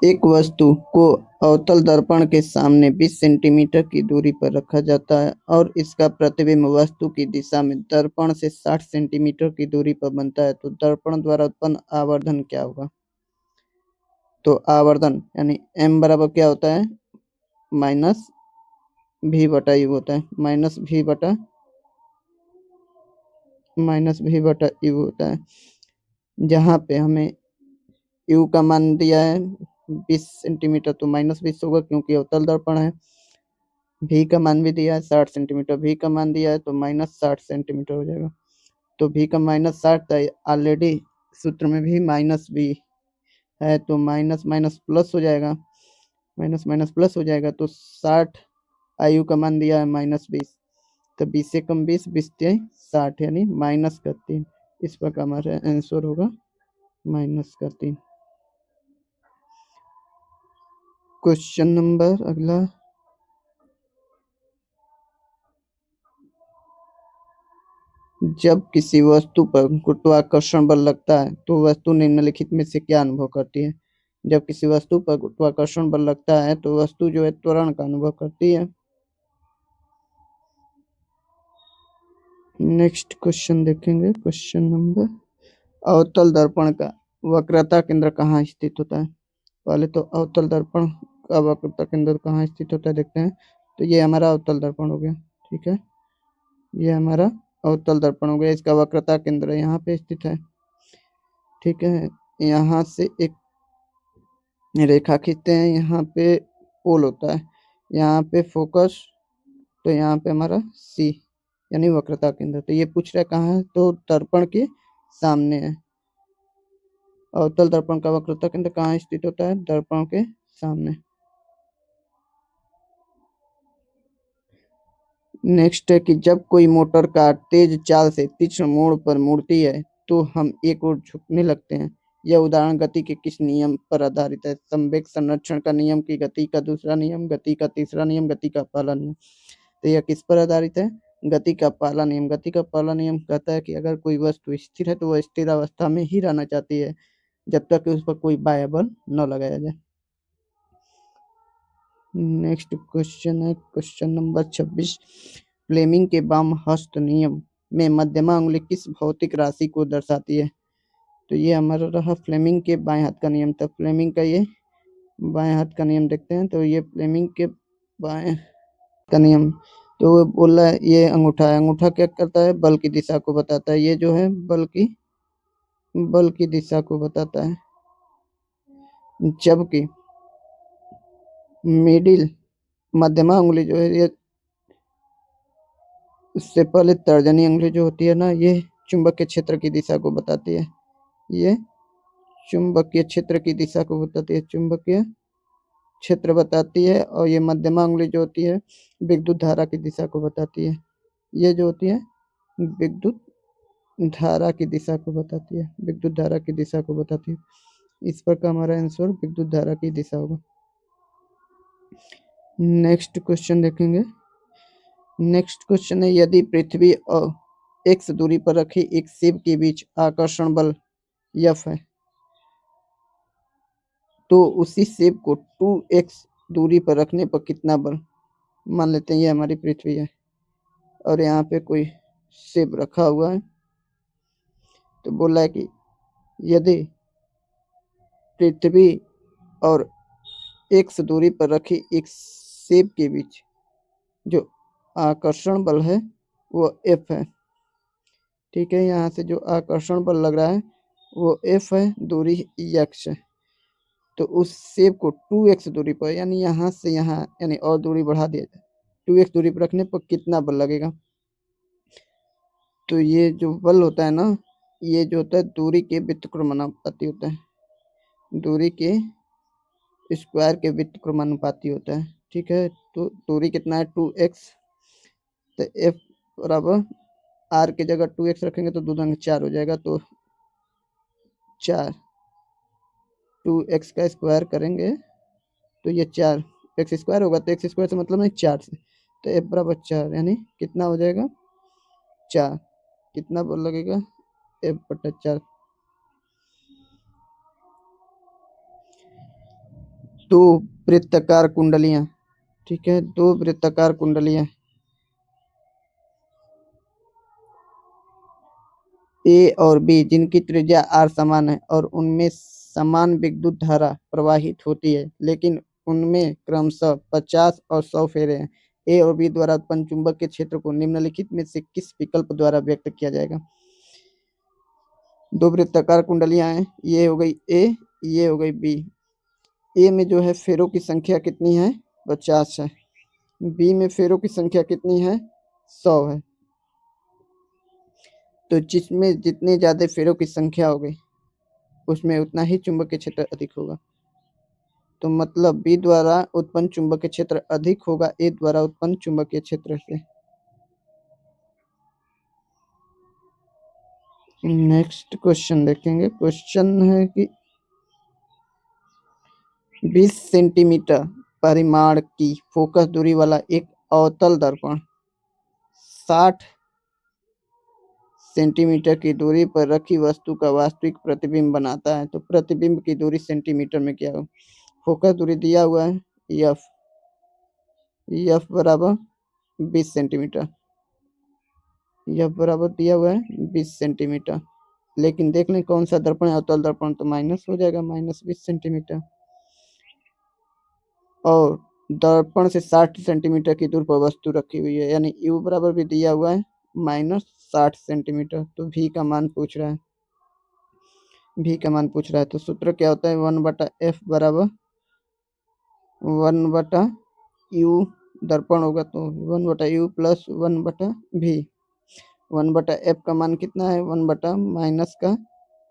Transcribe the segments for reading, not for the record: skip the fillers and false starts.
एक वस्तु को अवतल दर्पण के सामने 20 सेंटीमीटर की दूरी पर रखा जाता है और इसका प्रतिबिंब वस्तु की दिशा में दर्पण से 60 सेंटीमीटर की दूरी पर बनता है, तो दर्पण द्वारा उत्पन्न आवर्धन क्या होगा? तो आवर्धन यानी m बराबर क्या होता है? माइनस भी बटा यू होता है। माइनस भी बटा यू होता है, जहाँ पे हमें यू का मान दिया है 20 सेंटीमीटर, तो -20 होगा क्योंकि अवतल दर्पण है। भी का मान भी दिया है 60 सेंटीमीटर, भी का मान दिया है तो -60 सेंटीमीटर हो जाएगा। तो भी का -60 था, ऑलरेडी सूत्र में भी माइनस भी है, तो माइनस माइनस प्लस हो जाएगा, माइनस माइनस प्लस हो जाएगा। तो 60 आयु का मान दिया है -20, तो 20 से कम 20, 20 से 60 यानी -3। इस प्रकार हमारा आंसर होगा -3। क्वेश्चन नंबर अगला, जब किसी वस्तु पर गुरुत्वाकर्षण बल लगता है तो वस्तु निम्नलिखित में से क्या अनुभव करती है? जब किसी वस्तु पर गुरुत्वाकर्षण बल लगता है तो वस्तु जो है त्वरण का अनुभव करती है। नेक्स्ट क्वेश्चन देखेंगे, क्वेश्चन नंबर, अवतल दर्पण का वक्रता केंद्र कहाँ स्थित होता है? पहले तो अवतल दर्पण का वक्रता केंद्र कहाँ स्थित होता है देखते हैं। तो ये हमारा अवतल दर्पण हो गया, ठीक है, ये हमारा अवतल दर्पण हो गया, इसका वक्रता केंद्र यहाँ पे स्थित है, ठीक है। यहाँ से एक रेखा खींचते हैं, यहाँ पे पोल होता है, यहाँ पे फोकस, तो यहाँ पे हमारा सी यानी वक्रता केंद्र। तो ये पूछ रहा है कहाँ है, तो दर्पण के सामने है। अवतल दर्पण का वक्रता केंद्र कहाँ स्थित होता है? दर्पण के सामने। नेक्स्ट है कि जब कोई मोटर कार तेज चाल से तीक्ष्ण मोड़ पर मुड़ती है तो हम एक ओर झुकने लगते हैं। यह उदाहरण गति के किस नियम पर आधारित है? संवेग संरक्षण का नियम, की गति का दूसरा नियम, गति का तीसरा नियम, गति का पहला नियम? तो यह किस पर आधारित है? गति का पहला नियम। गति का पहला नियम कहता है कि अगर कोई वस्तु स्थिर है तो वह स्थिर अवस्था में ही रहना चाहती है जब तक कि उस पर कोई बाह्य बल न लगाया जाए। नेक्स्ट क्वेश्चन है क्वेश्चन नंबर 26, फ्लेमिंग के वाम हस्त नियम में मध्यमा उंगली किस भौतिक राशि को दर्शाती है? तो ये हमारा रहा फ्लेमिंग के बाएं हाथ का नियम था। फ्लेमिंग का ये बाएं हाथ का नियम देखते हैं, तो ये फ्लेमिंग के बाएं का नियम, तो वो बोल रहा है ये अंगूठा है। अंगूठा क्या करता है? बल की दिशा को बताता है। ये जो है बल की दिशा को बताता है, जबकि मिडिल मध्यमा उंगली जो है, ये उससे पहले तर्जनी उंगली जो होती है ना, ये चुंबकीय क्षेत्र की दिशा को बताती है। ये चुंबकीय क्षेत्र की दिशा को बताती है, चुंबकीय क्षेत्र बताती है। और ये मध्यमा उंगली जो होती है विद्युत धारा की दिशा को बताती है। ये जो होती है विद्युत धारा की दिशा को बताती है, विद्युत धारा की दिशा को बताती है। इस पर का हमारा आंसर विद्युत धारा की दिशा होगा। नेक्स्ट क्वेश्चन देखेंगे। नेक्स्ट क्वेश्चन है, यदि पृथ्वी और x दूरी पर रखी एक सेब के बीच आकर्षण बल F है तो उसी सेब को 2x दूरी पर रखने पर कितना बल? मान लेते हैं ये हमारी पृथ्वी है और यहाँ पे कोई सेब रखा हुआ है, तो बोला है कि यदि पृथ्वी और x दूरी पर रखी एक सेब के बीच जो आकर्षण बल है वो F है, ठीक है। यहाँ से जो आकर्षण बल लग रहा है वो F है, दूरी x है। तो उस सेब को 2x दूरी पर, यानी यहाँ से यहाँ, यानी और दूरी बढ़ा दिया जाए, 2x दूरी पर रखने पर कितना बल लगेगा? तो ये जो बल होता है ना, ये जो होता है दूरी के व्युत्क्रमानुपाती होता है, दूरी के स्क्वायर के व्युत्क्रमानुपाती होता है, ठीक है। तो दूरी कितना है? 2x, तो F बराबर r की जगह 2x रखेंगे तो 2 दूनी 4 हो जाएगा, तो 4, 2x का स्क्वायर करेंगे तो ये 4 एक्स स्क्वायर होगा, तो एक्स स्क्वायर से मतलब है 4 से, तो F बराबर 4, यानी कितना हो जाएगा? 4। कितना बल लगेगा? F/4। दो वृत्ताकार कुंडलियां, ठीक है, दो वृत्ताकार कुंडलियां ए और बी जिनकी त्रिज्या आर समान है और उनमें समान विद्युत धारा प्रवाहित होती है, लेकिन उनमें क्रमशः 50 और 100 फेरे हैं। ए और बी द्वारा उत्पन्न चुंबक के क्षेत्र को निम्नलिखित में से किस विकल्प द्वारा व्यक्त किया जाएगा? दो वृत्ताकार कुंडलियां हैं, ये हो गई ए, ये हो गई बी। ए में जो है फेरों की संख्या कितनी है? 50 है। बी में फेरों की संख्या कितनी है? 100 है। तो जिसमें जितने ज्यादा फेरों की संख्या होगी उसमें उतना ही चुंबकीय क्षेत्र अधिक होगा। तो मतलब बी द्वारा उत्पन्न चुंबकीय क्षेत्र अधिक होगा ए द्वारा उत्पन्न चुंबकीय क्षेत्र से। नेक्स्ट क्वेश्चन देखेंगे। क्वेश्चन है कि 20 सेंटीमीटर परिमाण की फोकस दूरी वाला एक अवतल दर्पण 60 सेंटीमीटर की दूरी पर रखी वस्तु का वास्तविक प्रतिबिंब बनाता है। तो प्रतिबिंब की दूरी सेंटीमीटर में क्या हो? फोकस दूरी दिया हुआ है एफ, एफ बराबर 20 सेंटीमीटर, एफ बराबर दिया हुआ है 20 सेंटीमीटर। लेकिन देख लें कौन सा दर्पण है, अवतल दर्पण, तो माइनस हो जाएगा, माइनस 20 सेंटीमीटर। और दर्पण से 60 सेंटीमीटर की दूर पर वस्तु रखी हुई है, यानी यू बराबर भी दिया हुआ है माइनस 60 सेंटीमीटर। तो भी का मान पूछ रहा है, भी का मान पूछ रहा है। तो सूत्र क्या होता है? 1/f बराबर 1/u, दर्पण होगा तो 1/u प्लस 1/v। 1/f का मान कितना है? 1 माइनस का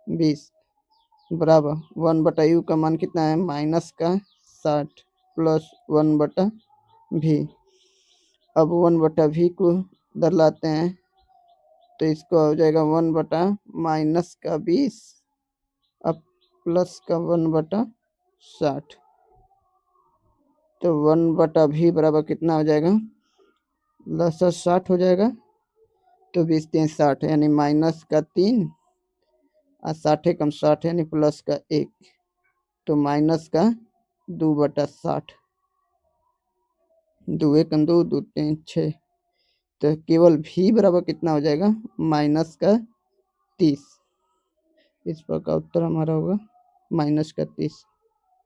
20 बराबर 1/u का मान कितना है? माइनस का 60 प्लस 1/v। अब 1/v को इधर लाते हैं तो इसको हो जाएगा 1/माइनस का 20 अब प्लस का 1/60। तो 1/v बराबर कितना हो जाएगा? प्लस 60 हो जाएगा। तो 20 3 60 यानी माइनस का 3 और 60 कम 60 यानी प्लस का 1, तो माइनस का 2/60। 2 एकम 2, 2 3 6। तो केवल v बराबर कितना हो जाएगा? माइनस का 30। इस पर का उत्तर हमारा होगा माइनस का 30।